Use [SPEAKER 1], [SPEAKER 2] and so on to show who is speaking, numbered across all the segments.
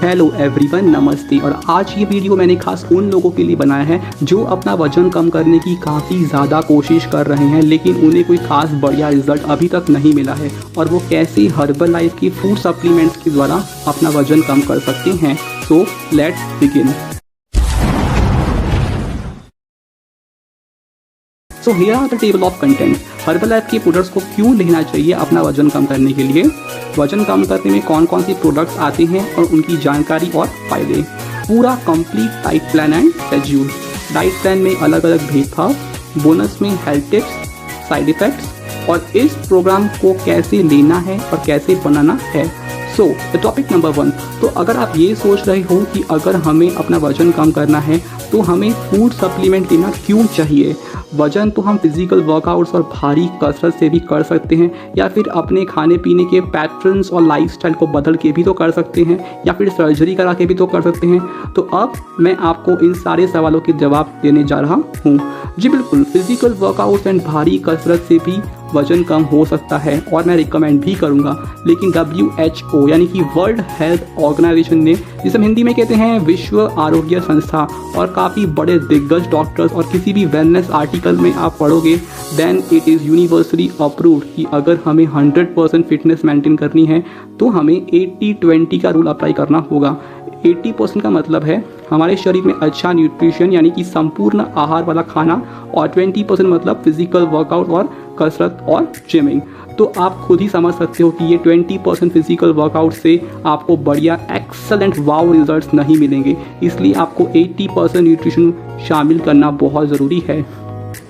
[SPEAKER 1] Hello everyone, नमस्ते। और आज ये वीडियो मैंने खास उन लोगों के लिए बनाया है जो अपना वजन कम करने की काफ़ी ज़्यादा कोशिश कर रहे हैं, लेकिन उन्हें कोई खास बढ़िया रिजल्ट अभी तक नहीं मिला है, और वो कैसे हर्बल लाइफ की फूड सप्लीमेंट्स के द्वारा अपना वजन कम कर सकते हैं। So let's begin. So here are the table of content. Herbalife के प्रोडक्ट्स को क्यों लेना चाहिए अपना वजन कम करने के लिए, वजन कम करने में कौन कौन सी प्रोडक्ट्स आते हैं और उनकी जानकारी और फायदे, पूरा complete diet plan and schedule. Diet plan में अलग अलग भेदभाव, बोनस में हेल्थ टिप्स, साइड इफेक्ट्स, और इस प्रोग्राम को कैसे लेना है और कैसे बनाना है। So the topic number 1। तो अगर आप ये सोच रहे हो कि अगर हमें अपना वजन कम करना है तो हमें फूड सप्लीमेंट लेना क्यों चाहिए। वजन तो हम फिजिकल वर्कआउट्स और भारी कसरत से भी कर सकते हैं, या फिर अपने खाने पीने के पैटर्न्स और लाइफस्टाइल को बदल के भी तो कर सकते हैं, या फिर सर्जरी करा के भी तो कर सकते हैं। तो अब मैं आपको इन सारे सवालों के जवाब देने जा रहा हूँ। जी बिल्कुल, फिजिकल वर्कआउट्स एंड भारी कसरत से भी वजन कम हो सकता है, और मैं रिकमेंड भी करूँगा। लेकिन WHO यानी कि वर्ल्ड हेल्थ ऑर्गेनाइजेशन ने, जिसे हम हिंदी में कहते हैं विश्व आरोग्य संस्था, और काफ़ी बड़े दिग्गज डॉक्टर्स, और किसी भी वेलनेस आर्टिकल में आप पढ़ोगे then it is universally approved कि अगर हमें 100% फिटनेस मेंटेन करनी है तो हमें 80-20 का रूल अप्लाई करना होगा। 80% का मतलब है हमारे शरीर में अच्छा न्यूट्रिशन यानी कि संपूर्ण आहार वाला खाना, और 20% मतलब फिजिकल वर्कआउट और कसरत और जिमिंग। तो आप खुद ही समझ सकते हो कि ये 20% फिजिकल वर्कआउट से आपको बढ़िया एक्सेलेंट वाव रिजल्ट्स नहीं मिलेंगे, इसलिए आपको 80% न्यूट्रिशन शामिल करना बहुत ज़रूरी है।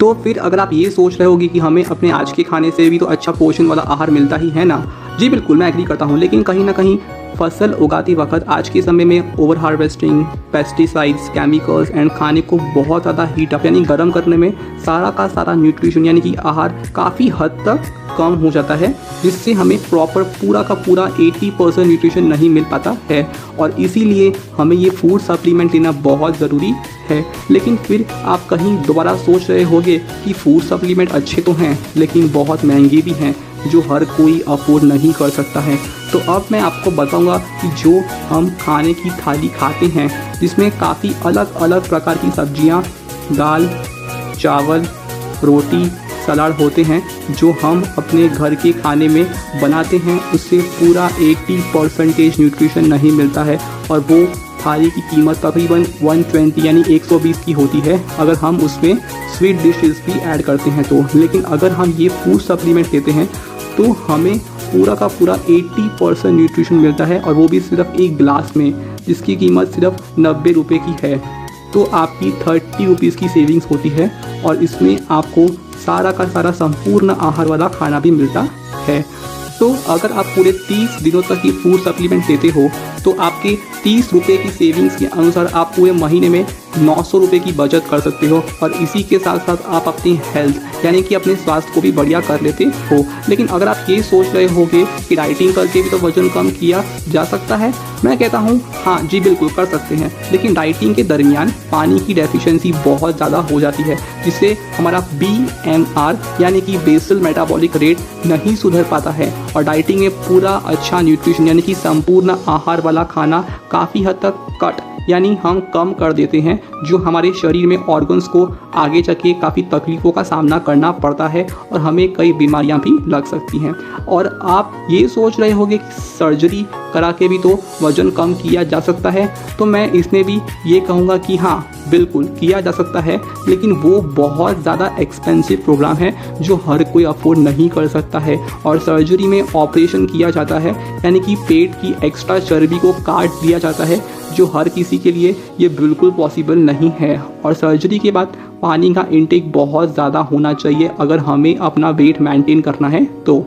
[SPEAKER 1] तो फिर अगर आप ये सोच रहे होगे कि हमें अपने आज के खाने से भी तो अच्छा पोषण वाला आहार मिलता ही है ना। जी बिल्कुल, मैं एग्री करता हूँ, लेकिन कहीं ना कहीं फसल उगाते वक्त आज के समय में over harvesting, pesticides, chemicals and खाने को बहुत ज़्यादा हीट अप यानी गर्म करने में सारा का सारा न्यूट्रिशन यानी कि आहार काफ़ी हद तक कम हो जाता है, जिससे हमें प्रॉपर पूरा का पूरा 80% न्यूट्रिशन नहीं मिल पाता है, और इसीलिए हमें ये फूड सप्लीमेंट लेना बहुत ज़रूरी है। लेकिन फिर आप कहीं दोबारा सोच रहे होंगे कि फूड सप्लीमेंट अच्छे तो हैं लेकिन बहुत महंगे भी हैं, जो हर कोई अफोर्ड नहीं कर सकता है। तो अब मैं आपको बताऊंगा कि जो हम खाने की थाली खाते हैं, जिसमें काफ़ी अलग अलग प्रकार की सब्जियां, दाल, चावल, रोटी, सलाद होते हैं, जो हम अपने घर के खाने में बनाते हैं, उससे पूरा 80% न्यूट्रिशन नहीं मिलता है, और वो थाली की कीमत तकरीबन 120 यानी 120 की होती है अगर हम उसमें स्वीट डिशेस भी ऐड करते हैं तो। लेकिन अगर हम ये फूड सप्लीमेंट लेते हैं तो हमें पूरा का पूरा 80% न्यूट्रिशन मिलता है, और वो भी सिर्फ एक गिलास में, जिसकी कीमत सिर्फ 90 रुपये की है। तो आपकी 30 रुपीज़ की सेविंग्स होती है, और इसमें आपको सारा का सारा संपूर्ण आहार वाला खाना भी मिलता है। तो अगर आप पूरे 30 दिनों तक ये फूड सप्लीमेंट लेते हो तो आपके 30 रुपये की सेविंग्स के अनुसार आप पूरे महीने में 900 रुपये की बचत कर सकते हो, और इसी के साथ साथ आप अपनी हेल्थ यानी कि अपने स्वास्थ्य को भी बढ़िया कर लेते हो। लेकिन अगर आप ये सोच रहे होगे कि डाइटिंग करके भी तो वजन कम किया जा सकता है, मैं कहता हूँ हाँ जी बिल्कुल कर सकते हैं, लेकिन डाइटिंग के दरमियान पानी की डेफिशिएंसी बहुत ज़्यादा हो जाती है, जिससे हमारा BMR यानी कि बेसल मेटाबॉलिक रेट नहीं सुधर पाता है, और डाइटिंग में पूरा अच्छा न्यूट्रिशन यानी कि संपूर्ण आहार वाला खाना काफ़ी हद तक कट यानी हम कम कर देते हैं, जो हमारे शरीर में ऑर्गन्स को आगे चल के काफ़ी तकलीफ़ों का सामना करना पड़ता है, और हमें कई बीमारियां भी लग सकती हैं। और आप ये सोच रहे होंगे कि सर्जरी करा के भी तो वज़न कम किया जा सकता है, तो मैं इसमें भी ये कहूँगा कि हाँ बिल्कुल किया जा सकता है, लेकिन वो बहुत ज़्यादा एक्सपेंसिव प्रोग्राम है जो हर कोई अफोर्ड नहीं कर सकता है। और सर्जरी में ऑपरेशन किया जाता है यानी कि पेट की एक्स्ट्रा चर्बी को काट दिया जाता है, जो हर किसी के लिए ये बिल्कुल पॉसिबल नहीं है। और सर्जरी के बाद पानी का इंटेक बहुत ज़्यादा होना चाहिए अगर हमें अपना वेट मेंटेन करना है तो।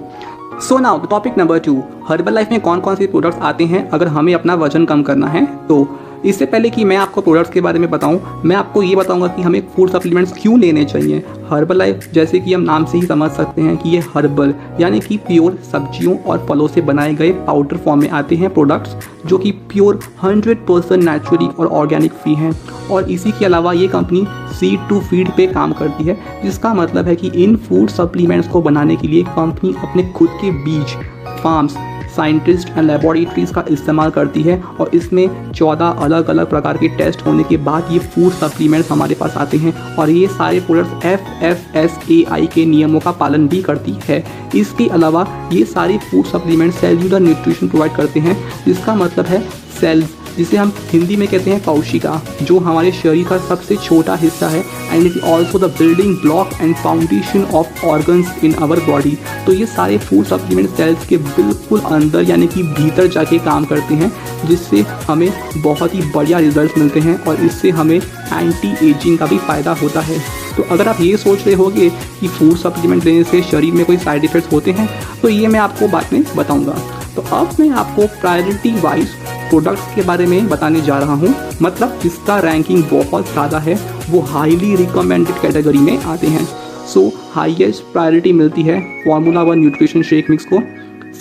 [SPEAKER 1] So now the topic number 2। Herbal life में कौन कौन से प्रोडक्ट्स आते हैं अगर हमें अपना वजन कम करना है तो। इससे पहले कि मैं आपको प्रोडक्ट्स के बारे में बताऊं, मैं आपको ये बताऊंगा कि हमें फूड सप्लीमेंट्स क्यों लेने चाहिए। हर्बल लाइफ, जैसे कि हम नाम से ही समझ सकते हैं कि ये हर्बल यानी कि प्योर सब्जियों और फलों से बनाए गए पाउडर फॉर्म में आते हैं प्रोडक्ट्स, जो कि प्योर 100% नेचुरली और ऑर्गेनिक फ्री हैं। और इसी के अलावा ये कंपनी सीड टू फीड पे काम करती है, जिसका मतलब है कि इन फूड सप्लीमेंट्स को बनाने के लिए कंपनी अपने खुद के बीज, फार्म्स साइंटिस्ट एंड लेबोरेटरीज का इस्तेमाल करती है और इसमें 14 अलग अलग प्रकार के टेस्ट होने के बाद ये फूड सप्लीमेंट्स हमारे पास आते हैं और ये सारे प्रोडक्ट्स FSSAI के नियमों का पालन भी करती है। इसके अलावा ये सारे food supplements cellular nutrition provide करते हैं, जिसका मतलब है सेल्स, जिसे हम हिंदी में कहते हैं कोशिका, जो हमारे शरीर का सबसे छोटा हिस्सा है and it also the building block and foundation of organs in our body. तो ये सारे फूड सप्लीमेंट सेल्स के बिल्कुल अंदर यानी कि भीतर जाके काम करते हैं, जिससे हमें बहुत ही बढ़िया रिजल्ट मिलते हैं और इससे हमें एंटी एजिंग का भी फ़ायदा होता है। तो अगर आप ये सोच रहे होगे कि फूड सप्लीमेंट लेने से शरीर में कोई साइड इफ़ेक्ट्स होते हैं, तो ये मैं आपको बाद में बताऊँगा। तो अब मैं आपको प्रायोरिटी वाइज प्रोडक्ट्स के बारे में बताने जा रहा हूँ, मतलब जिसका रैंकिंग बहुत ज़्यादा है वो हाईली रिकमेंडेड कैटेगरी में आते हैं। सो हाईएस्ट प्रायोरिटी मिलती है फार्मूला 1 न्यूट्रिशन शेक मिक्स को,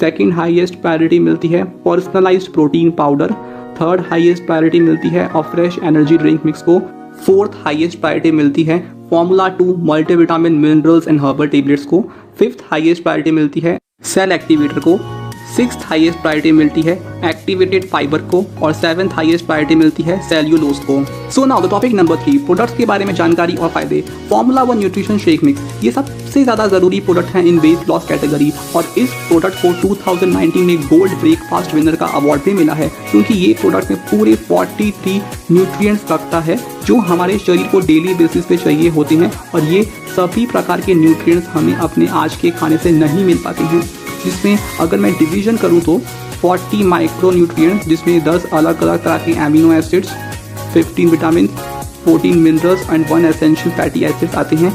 [SPEAKER 1] सेकंड हाईएस्ट प्रायोरिटी मिलती है personalised protein powder, third highest priority मिलती है फ्रेश एनर्जी ड्रिंक मिक्स को, फोर्थ हाईएस्ट प्रायोरिटी मिलती है formula 2 multivitamin minerals and herbal tablets को, फिफ्थ हाईएस्ट प्रायोरिटी मिलती है सेल एक्टिवेटर को, सिक्स्थ हाईएस्ट प्रायोरिटी मिलती है एक्टिवेटेड फाइबर को और सेवंथ हाईएस्ट प्रायोरिटी मिलती है सेल्यूलोज को। So now the topic number 3, products के बारे में जानकारी और फायदे। फार्मूला 1 न्यूट्रिशन शेक मिक्स ये सबसे ज़्यादा ज़रूरी प्रोडक्ट है इन वेट लॉस कैटेगरी और इस प्रोडक्ट को 2019 में गोल्ड ब्रेकफास्ट विनर का अवार्ड भी मिला है, क्योंकि ये प्रोडक्ट में पूरे 43 न्यूट्रिएंट्स रखता है जो हमारे शरीर को डेली बेसिस पे चाहिए होते हैं और ये सभी प्रकार के न्यूट्रिएंट्स हमें अपने आज के खाने से नहीं मिल पाते हैं, जिसमें अगर मैं डिवीजन करूं तो 40 माइक्रो न्यूट्रिएंट्स, जिसमें 10 अलग अलग तरह के amino acids, 15 vitamin, 14 minerals and 1 essential fatty acids आते हैं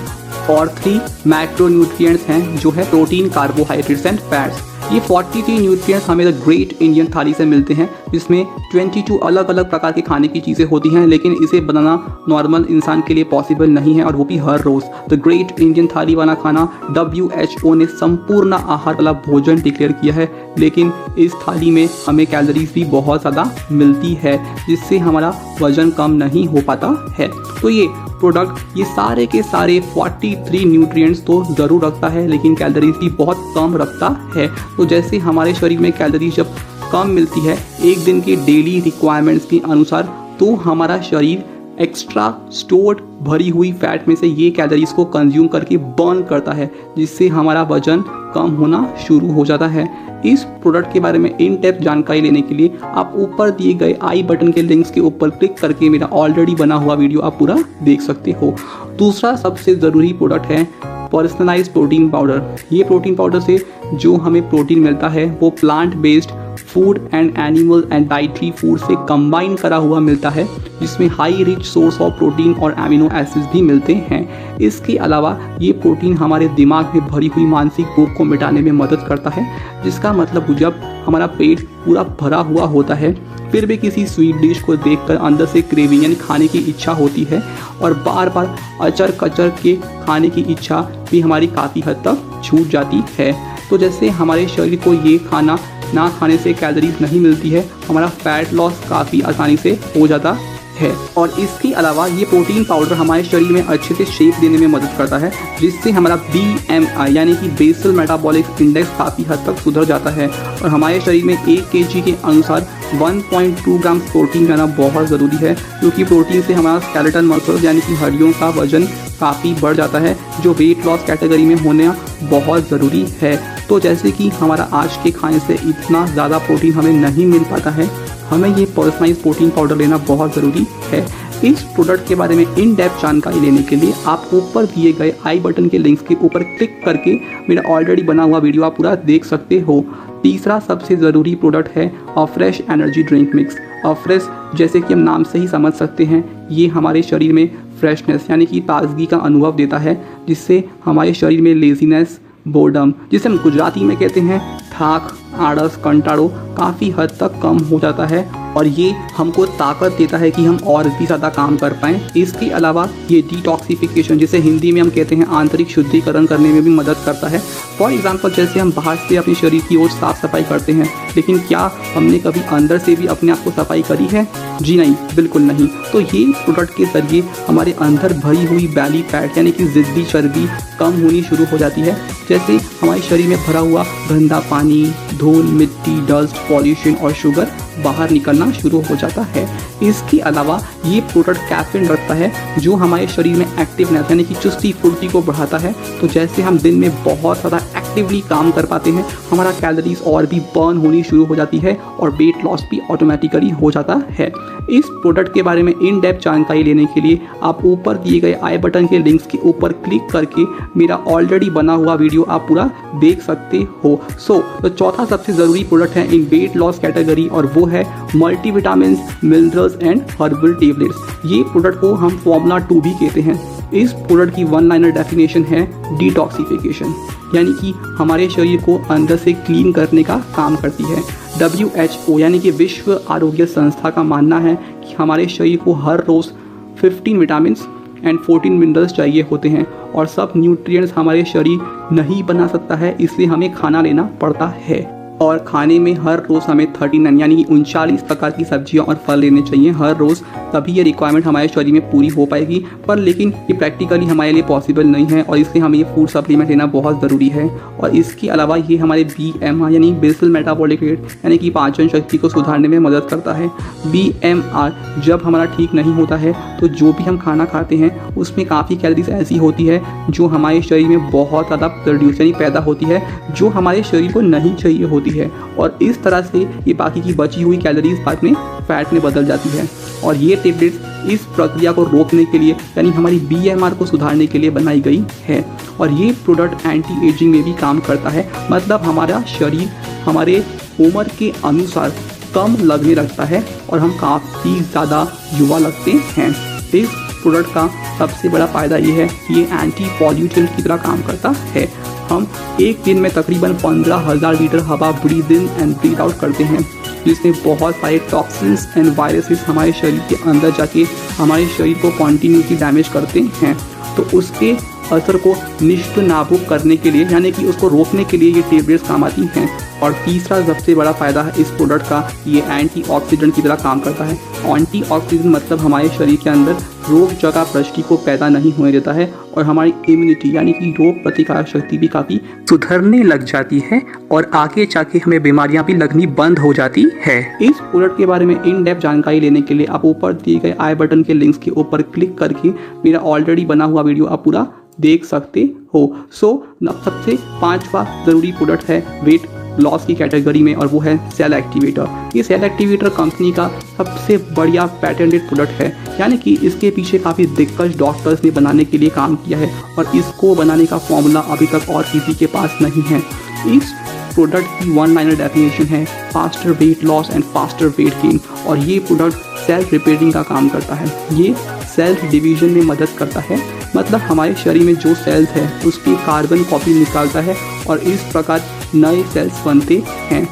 [SPEAKER 1] और 3 मैक्रो न्यूट्रिएंट्स हैं जो है प्रोटीन, कार्बोहाइड्रेट्स एंड फैट्स। ये 43 न्यूट्रिएंट्स हमें द ग्रेट इंडियन थाली से मिलते हैं, जिसमें 22 अलग अलग प्रकार के खाने की चीज़ें होती हैं, लेकिन इसे बनाना नॉर्मल इंसान के लिए पॉसिबल नहीं है और वो भी हर रोज़। द ग्रेट इंडियन थाली वाला खाना WHO ने संपूर्ण आहार वाला भोजन डिक्लेयर किया है, लेकिन इस थाली में हमें कैलोरीज भी बहुत ज़्यादा मिलती है, जिससे हमारा वजन कम नहीं हो पाता है। तो ये प्रोडक्ट ये सारे के सारे 43 न्यूट्रिएंट्स तो ज़रूर रखता है, लेकिन कैलोरीज भी बहुत कम रखता है। तो जैसे हमारे शरीर में कैलोरीज जब कम मिलती है एक दिन के डेली रिक्वायरमेंट्स के अनुसार, तो हमारा शरीर एक्स्ट्रा स्टोर्ड भरी हुई फैट में से ये कैलोरीज को कंज्यूम करके बर्न करता है, जिससे हमारा वजन कम होना शुरू हो जाता है। इस प्रोडक्ट के बारे में इन डेप्थ जानकारी लेने के लिए आप ऊपर दिए गए आई बटन के लिंक्स के ऊपर क्लिक करके मेरा ऑलरेडी बना हुआ वीडियो आप पूरा देख सकते हो। दूसरा सबसे ज़रूरी प्रोडक्ट है पर्सनलाइज्ड प्रोटीन पाउडर। ये प्रोटीन पाउडर से जो हमें प्रोटीन मिलता है वो plant based food and animal and dietary food से कंबाइन करा हुआ मिलता है, जिसमें high rich source of protein और एमिनो एसिड्स भी मिलते हैं। इसके अलावा ये प्रोटीन हमारे दिमाग में भरी हुई मानसिक भूख को मिटाने में मदद करता है, जिसका मतलब जब हमारा पेट पूरा भरा हुआ होता है फिर भी किसी स्वीट डिश को देखकर अंदर से क्रेविंग यानी खाने की इच्छा होती है और बार बार अचर कचर के खाने की इच्छा भी हमारी काफ़ी हद तक छूट जाती है। तो जैसे हमारे शरीर को ये खाना ना खाने से कैलोरीज नहीं मिलती है, हमारा फैट लॉस काफ़ी आसानी से हो जाता है। और इसके अलावा ये प्रोटीन पाउडर हमारे शरीर में अच्छे से शेप देने में मदद करता है, जिससे हमारा BMI यानी कि बेसल मेटाबॉलिक इंडेक्स काफ़ी हद तक सुधर जाता है और हमारे शरीर में 1 kg के अनुसार 1.2 ग्राम प्रोटीन रहना बहुत ज़रूरी है, क्योंकि प्रोटीन से हमारा स्केलेटल मसल्स यानी कि हड्डियों का वजन काफ़ी बढ़ जाता है, जो वेट लॉस कैटेगरी में होना बहुत ज़रूरी है। तो जैसे कि हमारा आज के खाने से इतना ज़्यादा प्रोटीन हमें नहीं मिल पाता है, हमें ये पर्सनलाइज्ड प्रोटीन पाउडर लेना बहुत ज़रूरी है। इस प्रोडक्ट के बारे में इन डेप्थ जानकारी लेने के लिए आप ऊपर दिए गए आई बटन के लिंक्स के ऊपर क्लिक करके मेरा ऑलरेडी बना हुआ वीडियो आप पूरा देख सकते हो। तीसरा सबसे ज़रूरी प्रोडक्ट है fresh energy drink mix. Fresh जैसे कि हम नाम से ही समझ सकते हैं, ये हमारे शरीर में फ्रेशनेस यानी कि ताजगी का अनुभव देता है, जिससे हमारे शरीर में लेजीनेस, बोर्डम, जिसे हम गुजराती में कहते हैं थाक, आड़स, कंटाड़ो, काफ़ी हद तक कम हो जाता है और ये हमको ताकत देता है कि हम और भी ज़्यादा काम कर पाएँ। इसके अलावा ये डिटॉक्सिफिकेशन, जिसे हिंदी में हम कहते हैं आंतरिक शुद्धिकरण करने में भी मदद करता है। फॉर एग्जांपल जैसे हम बाहर से अपने शरीर की ओर साफ़ सफाई करते हैं, लेकिन क्या हमने कभी अंदर से भी अपने आप को सफाई करी है? जी नहीं, बिल्कुल नहीं। तो ये प्रोडक्ट के ज़रिए हमारे अंदर भरी हुई बैली फैट यानी कि ज़िद्दी चर्बी कम होनी शुरू हो जाती है। जैसे हमारे शरीर में भरा हुआ गंदा पानी, धूल, मिट्टी, डस्ट, पॉल्यूशन और शुगर बाहर निकलना शुरू हो जाता है। इसके अलावा ये प्रोडक्ट कैफीन रखता है जो हमारे शरीर में एक्टिवनेस यानी कि चुस्ती फुर्ती को बढ़ाता है। तो जैसे हम दिन में बहुत ज़्यादा एक्टिवली काम कर पाते हैं, हमारा कैलोरीज और भी बर्न होनी शुरू हो जाती है और वेट लॉस भी ऑटोमेटिकली हो जाता है। इस प्रोडक्ट के बारे में इन डेप्थ जानकारी लेने के लिए आप ऊपर दिए गए आई बटन के लिंक्स के ऊपर क्लिक करके मेरा ऑलरेडी बना हुआ वीडियो आप पूरा देख सकते हो। तो चौथा सबसे ज़रूरी प्रोडक्ट है इन वेट लॉस कैटेगरी और वो है multivitamin, minerals and herbal tablets. ये प्रोडक्ट को हम फॉर्मूला 2 भी कहते हैं। इस प्रोडक्ट की वन लाइनर डेफिनेशन है डिटॉक्सिफिकेशन, यानी कि हमारे शरीर को अंदर से क्लीन करने का काम करती है। WHO यानी कि विश्व आरोग्य संस्था का मानना है कि हमारे शरीर को हर रोज़ 15 विटामिन एंड 14 मिनरल्स चाहिए होते हैं और सब न्यूट्रिएंट्स हमारे शरीर नहीं बना सकता है, इसलिए हमें खाना लेना पड़ता है। और खाने में हर रोज़ हमें 39 यानी कि 39 प्रकार की सब्जियां और फल लेने चाहिए हर रोज़, तभी ये रिक्वायरमेंट हमारे शरीर में पूरी हो पाएगी। पर लेकिन ये प्रैक्टिकली हमारे लिए पॉसिबल नहीं है और इसलिए हमें ये फूड सप्लीमेंट लेना बहुत ज़रूरी है। और इसके अलावा ये हमारे BMR यानी बेसल मेटाबॉलिक रेट यानी कि पाचन शक्ति को सुधारने में मदद करता है। BMR जब हमारा ठीक नहीं होता है तो जो भी हम खाना खाते हैं उसमें काफ़ी कैलोरीज ऐसी होती है जो हमारे शरीर में बहुत ज़्यादा प्रोड्यूस यानी पैदा होती है, जो हमारे शरीर को नहीं चाहिए होती है। और इस तरह से ये बाकी की बची हुई कैलोरीज बाद में फैट में बदल जाती है। और ये टेबलेट्स इस प्रक्रिया को रोकने के लिए यानी हमारी BMR को सुधारने के लिए बनाई गई है। और ये प्रोडक्ट एंटी एजिंग में भी काम करता है, मतलब हमारा शरीर हमारे उम्र के अनुसार कम लगने लगता है और हम काफ़ी ज़्यादा युवा लगते हैं। इस प्रोडक्ट का सबसे बड़ा फ़ायदा ये है कि ये एंटी पॉल्यूटेंट की तरह काम करता है। हम एक दिन में तकरीबन 15,000 लीटर हवा breathe in and breathe out करते हैं, जिसमें बहुत सारे टॉक्सिन्स एंड वायरसेस हमारे शरीर के अंदर जाके हमारे शरीर को कॉन्टीन्यूसली डैमेज करते हैं। तो उसके असर को निष्ठ नाबूद करने के लिए यानी कि उसको रोकने के लिए ये टेबलेट्स काम आती हैं। और तीसरा सबसे बड़ा फ़ायदा है इस प्रोडक्ट का, ये एंटीऑक्सीडेंट की तरह काम करता है। एंटीऑक्सीडेंट मतलब हमारे शरीर के अंदर रोग जगह पृष्टि को पैदा नहीं होने देता है और हमारी इम्यूनिटी यानी कि रोग प्रतिकारक शक्ति भी काफ़ी सुधरने लग जाती है और आगे जाके हमें बीमारियां भी लगनी बंद हो जाती है। इस प्रोडक्ट के बारे में इन डेप्थ जानकारी लेने के लिए आप ऊपर दिए गए आई बटन के लिंक्स के ऊपर क्लिक करके मेरा ऑलरेडी बना हुआ वीडियो आप पूरा देख सकते हो। सबसे 5वां ज़रूरी प्रोडक्ट है वेट लॉस की कैटेगरी में और वो है सेल एक्टिवेटर। ये सेल एक्टिवेटर कंपनी का सबसे बढ़िया पैटेंटेड प्रोडक्ट है, यानी कि इसके पीछे काफ़ी दिग्गज डॉक्टर्स ने बनाने के लिए काम किया है और इसको बनाने का फॉर्मूला अभी तक और किसी के पास नहीं है। इस प्रोडक्ट की वन लाइनर डेफिनेशन है faster weight loss and faster weight gain. और ये प्रोडक्ट सेल रिपेयरिंग का काम करता है, ये सेल्फ डिवीजन में मदद करता है, मतलब हमारे शरीर में जो सेल्स है उसकी कार्बन कॉपी निकालता है और इस प्रकार नए सेल्स बनते हैं।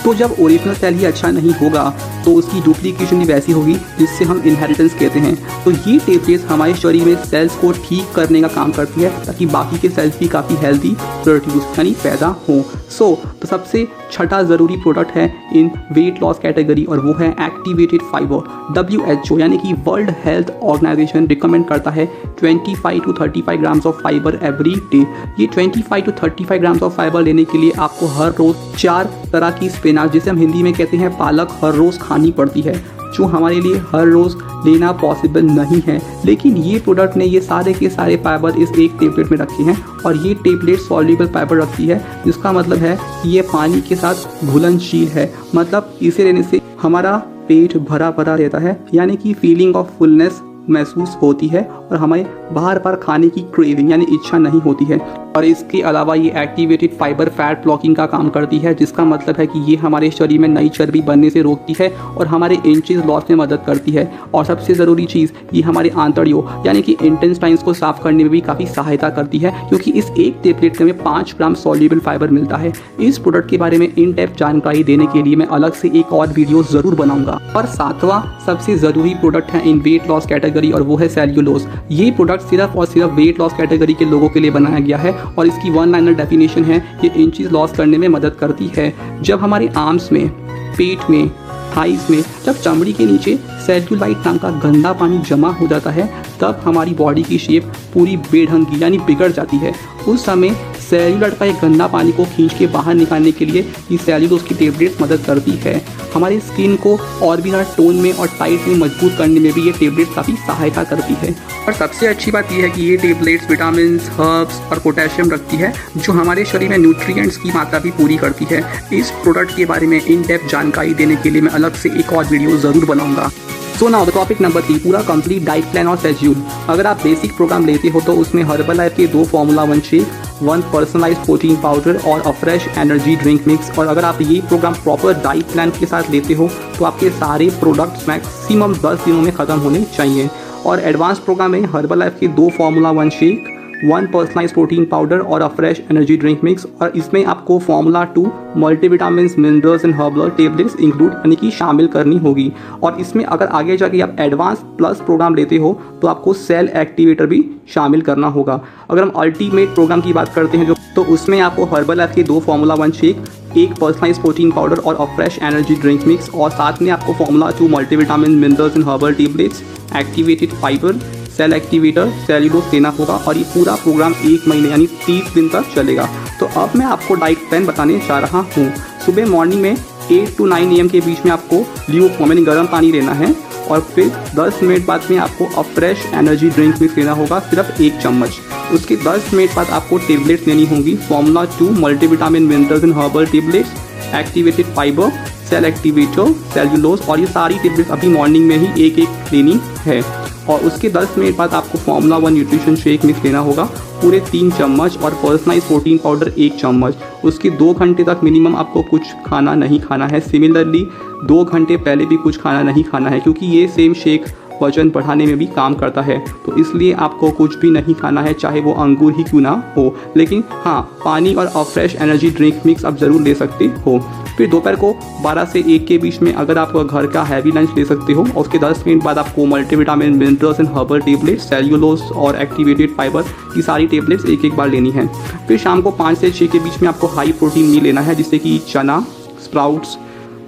[SPEAKER 1] तो जब ओरिजिनल सेल ही अच्छा नहीं होगा तो उसकी डुप्लीकेशन भी वैसी होगी जिससे हम इनहेरिटेंस कहते हैं। तो ये टेबलेट्स हमारे शरीर में सेल्स को ठीक करने का काम करती है ताकि बाकी के सेल्स भी काफ़ी हेल्दी प्रोड्यूस यानी पैदा हों। तो सबसे छठा ज़रूरी प्रोडक्ट है इन वेट लॉस कैटेगरी और वो है एक्टिवेटेड फाइबर। WHO यानी कि वर्ल्ड हेल्थ ऑर्गेनाइजेशन रिकमेंड करता है 25 to 35 grams of fibre every day. ये 25 to 35 ग्राम्स ऑफ फाइबर लेने के लिए आपको हर रोज़ 4 तरह की स्पिनाच, जिसे हम हिंदी में कहते हैं पालक, हर रोज़ खानी पड़ती है, जो हमारे लिए हर रोज़ लेना पॉसिबल नहीं है। लेकिन ये प्रोडक्ट ने ये सारे के सारे फाइबर इस एक टेबलेट में रखे हैं और ये टेबलेट सॉल्युबल फाइबर रखती है, जिसका मतलब है कि ये पानी के साथ घुलनशील है। मतलब इसे लेने से हमारा पेट भरा भरा रहता है, यानी कि फीलिंग ऑफ फुलनेस महसूस होती है और हमें बार बार खाने की क्रेविंग यानी इच्छा नहीं होती है। और इसके अलावा ये एक्टिवेटेड फाइबर फैट ब्लॉकिंग का काम करती है, जिसका मतलब है कि ये हमारे शरीर में नई चर्बी बनने से रोकती है और हमारे इंचेस लॉस में मदद करती है। और सबसे ज़रूरी चीज़, ये हमारे आंतड़ियों यानी कि इंटेस्टाइन्स को साफ करने में भी काफ़ी सहायता करती है, क्योंकि इस एक टेबलेट में 5 ग्राम सॉल्युबल फाइबर मिलता है। इस प्रोडक्ट के बारे में इन डेप्थ जानकारी देने के लिए मैं अलग से एक और वीडियो ज़रूर बनाऊंगा। और 7वां सबसे ज़रूरी प्रोडक्ट है इन वेट लॉस कैटेगरी और वो है सेल्यूलोज। ये प्रोडक्ट सिर्फ और सिर्फ वेट लॉस कैटेगरी के लोगों के लिए बनाया गया है और इसकी वन लाइनर डेफिनेशन है ये इंचेस लॉस करने में मदद करती है। जब हमारे आर्म्स में, पेट में, थाइस में जब चमड़ी के नीचे सेल्यूलाइट नाम का गंदा पानी जमा हो जाता है, तब हमारी बॉडी की शेप पूरी बेढंगी यानी बिगड़ जाती है। उस समय सेल्यूलाइट का एक गंदा पानी को खींच के बाहर निकालने के लिए ये सेल्यूलोज की टेबलेट्स मदद करती है। हमारी स्किन को और भी ज़्यादा टोन में और टाइट में मजबूत करने में भी ये टेबलेट्स काफ़ी सहायता करती है। और सबसे अच्छी बात यह है कि ये टेबलेट्स विटामिन, हर्ब्स और पोटेशियम रखती है जो हमारे शरीर में न्यूट्रिएंट्स की मात्रा भी पूरी करती है। इस प्रोडक्ट के बारे में इन डेप्थ जानकारी देने के लिए मैं अलग से एक और वीडियो ज़रूर बनाऊंगा। So now the topic number 3, पूरा कंप्लीट डाइट प्लान और शेड्यूल। अगर आप बेसिक प्रोग्राम लेते हो तो उसमें हर्बलाइफ के 2 formula 1 shake, 1 personalised protein powder और a fresh energy drink mix. और अगर आप ये प्रोग्राम प्रॉपर डाइट प्लान के साथ लेते हो तो आपके सारे प्रोडक्ट्स मैक्सिमम 10 दिनों में ख़त्म होने चाहिए। और एडवांस प्रोग्राम में हर्बलाइफ के 2 formula 1 shake, 1 personalised protein powder और a fresh energy drink mix. और इसमें आपको formula 2 multivitamin, minerals and herbal tablets include यानी कि शामिल करनी होगी। और इसमें अगर आगे जाके आप एडवांस प्लस प्रोग्राम लेते हो तो आपको सेल एक्टिवेटर भी शामिल करना होगा। अगर हम अल्टीमेट प्रोग्राम की बात करते हैं तो उसमें आपको हर्बलाइफ के 2 formula 1 shake, 1 personalised protein powder और a fresh energy drink mix और साथ में आपको formula 2 multivitamin, minerals and herbal tablets, activated fibre, cell activator, cellulose देना होगा। और ये पूरा प्रोग्राम 1 महीने यानी 30 दिन तक चलेगा। तो अब मैं आपको डाइट प्लान बताने जा रहा हूँ। सुबह मॉर्निंग में 8 to 9 AM के बीच में आपको ल्यूकवार्म यानी गर्म पानी लेना है। और फिर 10 मिनट बाद में आपको अ फ्रेश एनर्जी ड्रिंक मिक्स लेना होगा, सिर्फ 1 चम्मच। उसके 10 मिनट बाद आपको टेबलेट्स लेनी होंगी, formula 2 multivitamin, minerals and herbal tablets, activated fibre, cell activator, cellulose. और ये सारी टेबलेट्स अभी मॉर्निंग में ही एक लेनी है। और उसके 10 मिनट बाद आपको फॉर्मूला 1 न्यूट्रिशन शेक मिक्स लेना होगा, पूरे 3 चम्मच। और पर्सनलाइज्ड प्रोटीन पाउडर 1 चम्मच। उसके 2 घंटे तक मिनिमम आपको कुछ खाना नहीं खाना है। सिमिलरली 2 घंटे पहले भी कुछ खाना नहीं खाना है, क्योंकि ये सेम शेक वजन बढ़ाने में भी काम करता है। तो इसलिए आपको कुछ भी नहीं खाना है, चाहे वो अंगूर ही क्यों ना हो। लेकिन हाँ, पानी और a fresh energy drink mix आप ज़रूर ले सकते हो। फिर दोपहर को 12 से 1 के बीच में अगर आप घर का हैवी लंच ले सकते हो। और उसके 10 मिनट बाद आपको multivitamin, minerals and herbal tablets, cellulose और एक्टिवेटेड फाइबर की सारी टेबलेट्स एक बार लेनी है। फिर शाम को 5 से 6 के बीच में आपको हाई प्रोटीन मील लेना है, जिससे कि चना, स्प्राउट्स,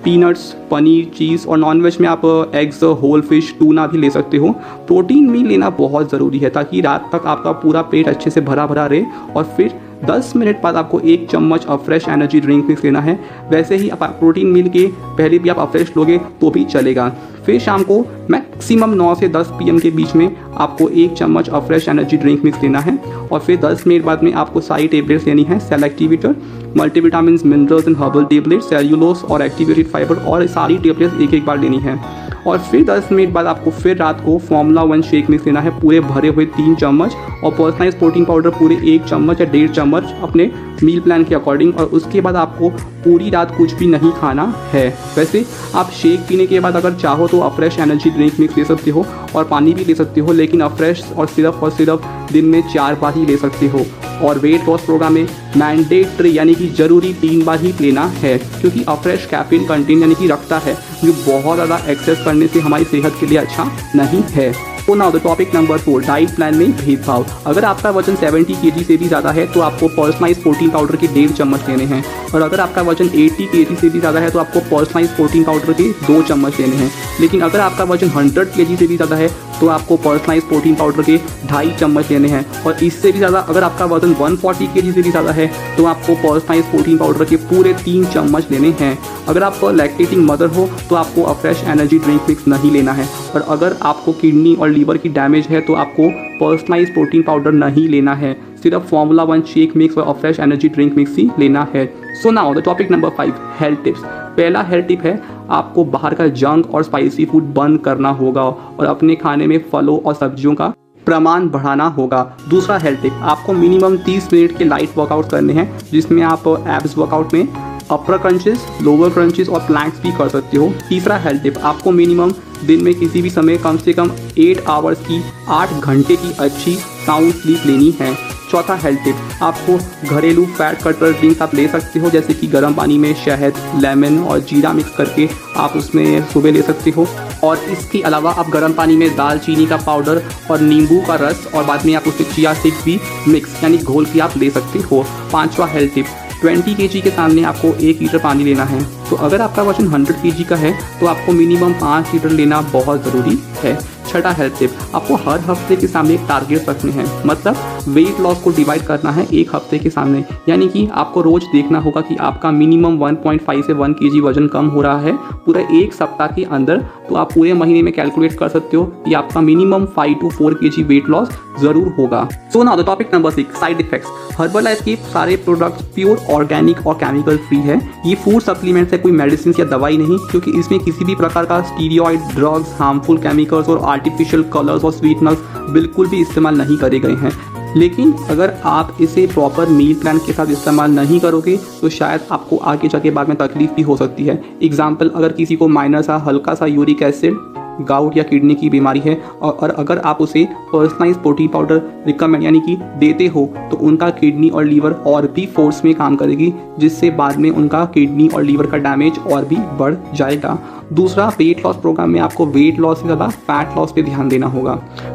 [SPEAKER 1] पीनट्स, पनीर, चीज़। और नॉनवेज में आप एग्स, होल फिश, टूना भी ले सकते हो। प्रोटीन मील लेना बहुत ज़रूरी है ताकि रात तक आपका पूरा पेट अच्छे से भरा भरा रहे। और फिर 10 मिनट बाद आपको 1 चम्मच अ फ्रेश एनर्जी ड्रिंक मिक्स लेना है। वैसे ही आप प्रोटीन मील के पहले भी आप अ फ्रेश लोगे तो भी चलेगा। फिर शाम को मैक्सिमम 9 से 10 PM के बीच में आपको 1 चम्मच अ फ्रेश एनर्जी ड्रिंक मिक्स लेना है। और फिर 10 मिनट बाद में आपको सारी टेबलेट्स लेनी है, cell activator, multivitamin, minerals and herbal tablets, cellulose और एक्टिवेटेड फाइबर। और सारी टेबलेट्स एक बार लेनी है। और फिर 10 मिनट बाद आपको फिर रात को फॉर्मूला 1 शेक मिक्स लेना है, पूरे भरे हुए 3 चम्मच। और पर्सनलाइज्ड प्रोटीन पाउडर पूरे 1 चम्मच या 1.5 चम्मच अपने मील प्लान के अकॉर्डिंग। और उसके बाद आपको पूरी रात कुछ भी नहीं खाना है। वैसे आप शेक पीने के बाद अगर चाहो तो अ फ्रेश एनर्जी ड्रिंक मिक्स ले सकते हो और पानी भी ले सकते हो, लेकिन अ फ्रेश और सिर्फ दिन में 4 बार ही ले सकते हो। और वेट लॉस प्रोग्राम में मैंडेटरी यानी कि ज़रूरी 3 बार ही लेना है, क्योंकि अ फ्रेश कैफीन कंटेंट यानी कि रखता है, जो बहुत ज़्यादा एक्सेस करने से हमारी सेहत के लिए अच्छा नहीं है। तो now the topic number 4, diet plan में भेदभाव। अगर आपका वजन 70 kg से भी ज़्यादा है तो आपको पर्सनलाइज्ड प्रोटीन पाउडर के 1.5 चम्मच लेने हैं। और अगर आपका वजन 80 kg से भी ज़्यादा है तो आपको पर्सनलाइज्ड प्रोटीन पाउडर के 2 चम्मच लेने हैं। लेकिन अगर आपका वजन 100 kg से भी ज़्यादा है तो आपको पर्सनलाइज्ड प्रोटीन पाउडर के 2.5 चम्मच लेने हैं। और इससे भी ज़्यादा अगर आपका वजन 140 kg से भी ज़्यादा है तो आपको पर्सनलाइज्ड प्रोटीन पाउडर के पूरे 3 चम्मच लेने हैं। अगर आप लैक्टेटिंग मदर हो तो आपको अ फ्रेश एनर्जी ड्रिंक मिक्स नहीं लेना है। और अगर आपको किडनी और लीवर की डैमेज है तो आपको पर्सनलाइज्ड प्रोटीन पाउडर नहीं लेना है, सिर्फ फॉर्मूला 1 शेक मिक्स और फ्रेश एनर्जी ड्रिंक मिक्स ही लेना है। So now the topic number 5, health tips. पहला हेल्थ टिप है, आपको बाहर का जंक और स्पाइसी फूड बंद करना होगा और अपने खाने में फलों और सब्जियों का प्रमाण बढ़ाना होगा। दूसरा हेल्थ टिप, आपको मिनिमम 30 मिनट के लाइट वर्कआउट करने हैं, जिसमें आप एब्स वर्कआउट में अपर क्रंचेस, लोअर क्रंचेस और प्लैंक्स भी कर सकते हो। तीसरा हेल्थ टिप, आपको मिनिमम दिन में किसी भी समय कम से कम 8 आवर्स की 8 घंटे की अच्छी साउंड स्लीप लेनी है। चौथा हेल्थ टिप, आपको घरेलू फैट कटर ड्रिंक्स आप ले सकते हो, जैसे कि गर्म पानी में शहद, लेमन और जीरा मिक्स करके आप उसमें सुबह ले सकते हो। और इसके अलावा आप गर्म पानी में दालचीनी का पाउडर और नींबू का रस और बाद में आप उसमें चिया सीड्स भी मिक्स यानी घोल के आप ले सकते हो। पांचवा हेल्थ टिप, 20 kg के सामने आपको 1 लीटर पानी लेना है। तो अगर आपका वजन 100 kg का है तो आपको मिनिमम 5 लीटर लेना बहुत ज़रूरी है। छठा हेल्थ टिप, आपको हर हफ्ते के सामने एक टारगेट रखने हैं। मतलब वेट लॉस को डिवाइड करना है एक हफ्ते के सामने, यानी कि आपको रोज देखना होगा कि आपका मिनिमम 1.5 से 1 kg वजन कम हो रहा है पूरा एक सप्ताह के अंदर। तो आप पूरे महीने में कैलकुलेट कर सकते हो कि आपका minimum 5 to 4 kg weight loss जरूर होगा। So now the topic number 6, side effects. Herbal life के सारे प्रोडक्ट्स प्योर ऑर्गेनिक और केमिकल फ्री है। ये फूड सप्लीमेंट्स है, कोई मेडिसिन या दवाई नहीं, क्योंकि इसमें किसी भी प्रकार का स्टीरियॉइड, ड्रग्स, हार्मफुल केमिकल्स और आर्टिफिशियल कलर्स और स्वीटनर्स बिल्कुल भी इस्तेमाल नहीं करे गए हैं। लेकिन अगर आप इसे प्रॉपर मील प्लान के साथ इस्तेमाल नहीं करोगे तो शायद आपको आगे जाके बाद में तकलीफ भी हो सकती है। एग्जाम्पल, अगर किसी को माइनर सा हल्का सा यूरिक एसिड, गाउट या किडनी की बीमारी है और अगर आप उसे पर्सनलाइज प्रोटीन पाउडर रिकमेंड यानी कि देते हो तो उनका किडनी और लीवर और भी फोर्स में काम करेगी, जिससे बाद में उनका किडनी और लीवर का डैमेज और भी बढ़ जाएगा। दूसरा, वेट लॉस प्रोग्राम में आपको वेट लॉस से ज़्यादा फैट लॉस पे ध्यान देना होगा।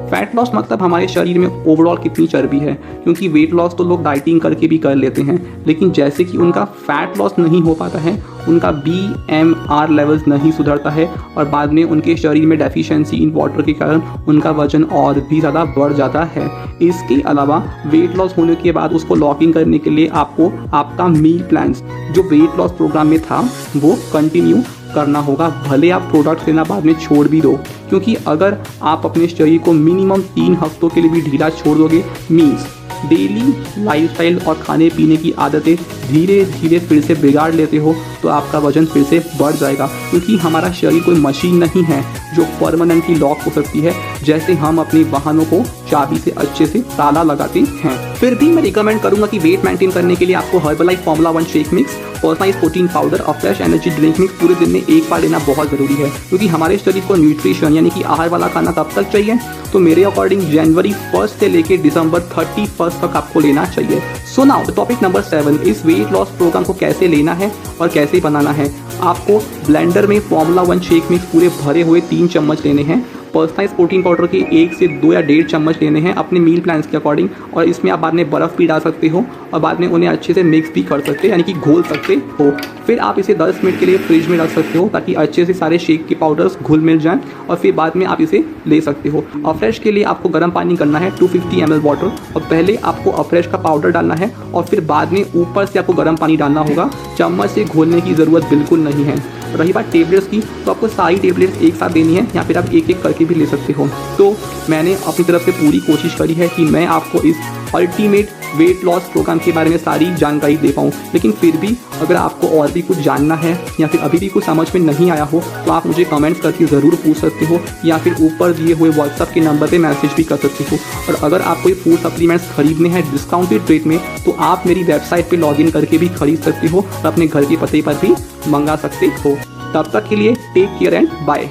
[SPEAKER 1] फैट लॉस मतलब हमारे शरीर में ओवरऑल कितनी चर्बी है, क्योंकि वेट लॉस तो लोग डाइटिंग करके भी कर लेते हैं, लेकिन जैसे कि उनका फैट लॉस नहीं हो पाता है, उनका BMR लेवल्स नहीं सुधरता है और बाद में उनके शरीर में डेफिशिएंसी इन वाटर के कारण उनका वजन और भी ज़्यादा बढ़ जाता है। इसके अलावा वेट लॉस होने के बाद उसको लॉकिंग करने के लिए आपको आपका मील प्लान जो वेट लॉस प्रोग्राम में था वो कंटिन्यू करना होगा, भले आप प्रोडक्ट लेना बाद में छोड़ भी दो। क्योंकि अगर आप अपने शरीर को मिनिमम 3 हफ्तों के लिए भी ढीला छोड़ दोगे, मीन्स डेली लाइफस्टाइल और खाने पीने की आदतें धीरे धीरे फिर से बिगाड़ लेते हो, तो आपका वजन फिर से बढ़ जाएगा। क्योंकि हमारा शरीर कोई मशीन नहीं है जो परमानेंटली लॉक हो सकती है, जैसे हम अपने वाहनों को चाबी से अच्छे से ताला लगाते हैं। फिर भी मैं रिकमेंड करूंगा कि वेट मेंटेन करने के लिए आपको Herbalife formula 1 shake mix, personalise protein powder और फ्रेश एनर्जी ड्रिंक मिक्स पूरे दिन में एक बार लेना बहुत ज़रूरी है। क्योंकि हमारे शरीर को न्यूट्रिशन यानी कि आहार वाला खाना कब तक चाहिए, तो मेरे अकॉर्डिंग जनवरी 1 से लेकर दिसंबर 31 तक आपको लेना चाहिए। सो नाउ टॉपिक नंबर 7, इस वेट लॉस प्रोग्राम को कैसे लेना है और कैसे बनाना है। आपको ब्लेंडर में फॉर्मूला 1 शेक मिक्स पूरे भरे हुए 3 चम्मच लेने हैं। पर्सनलाइज प्रोटीन पाउडर के 1 से 2 या 1.5 चम्मच लेने हैं अपने मील प्लान्स के अकॉर्डिंग, और इसमें आप बाद में बर्फ़ भी डाल सकते हो और बाद में उन्हें अच्छे से मिक्स भी कर सकते हो, यानी कि घोल सकते हो। फिर आप इसे 10 मिनट के लिए फ्रिज में रख सकते हो ताकि अच्छे से सारे शेक के पाउडर्स घुल मिल जाएं, और फिर बाद में आप इसे ले सकते हो। अफ्रेश के लिए आपको गर्म पानी करना है 250 ml वाटर, और पहले आपको अफ्रेश का पाउडर डालना है और फिर बाद में ऊपर से आपको गर्म पानी डालना होगा। चम्मच से घोलने की ज़रूरत बिल्कुल नहीं है। रही बात टेबलेट्स की, तो आपको सारी टेबलेट्स एक साथ देनी है या फिर आप एक एक करके भी ले सकते हो। तो मैंने अपनी तरफ से पूरी कोशिश करी है कि मैं आपको इस अल्टीमेट वेट लॉस प्रोग्राम के बारे में सारी जानकारी दे पाऊँ, लेकिन फिर भी अगर आपको और भी कुछ जानना है या फिर अभी भी कुछ समझ में नहीं आया हो तो आप मुझे कमेंट्स करके ज़रूर पूछ सकते हो, या फिर ऊपर दिए हुए व्हाट्सएप के नंबर पे मैसेज भी कर सकते हो। और अगर आप कोई फूड सप्लीमेंट्स खरीदने हैं डिस्काउंटेड रेट में, तो आप मेरी वेबसाइट पे लॉगिन करके भी खरीद सकते हो और अपने घर के पते पर भी मंगा सकते हो। तब तक के लिए टेक केयर एंड बाय।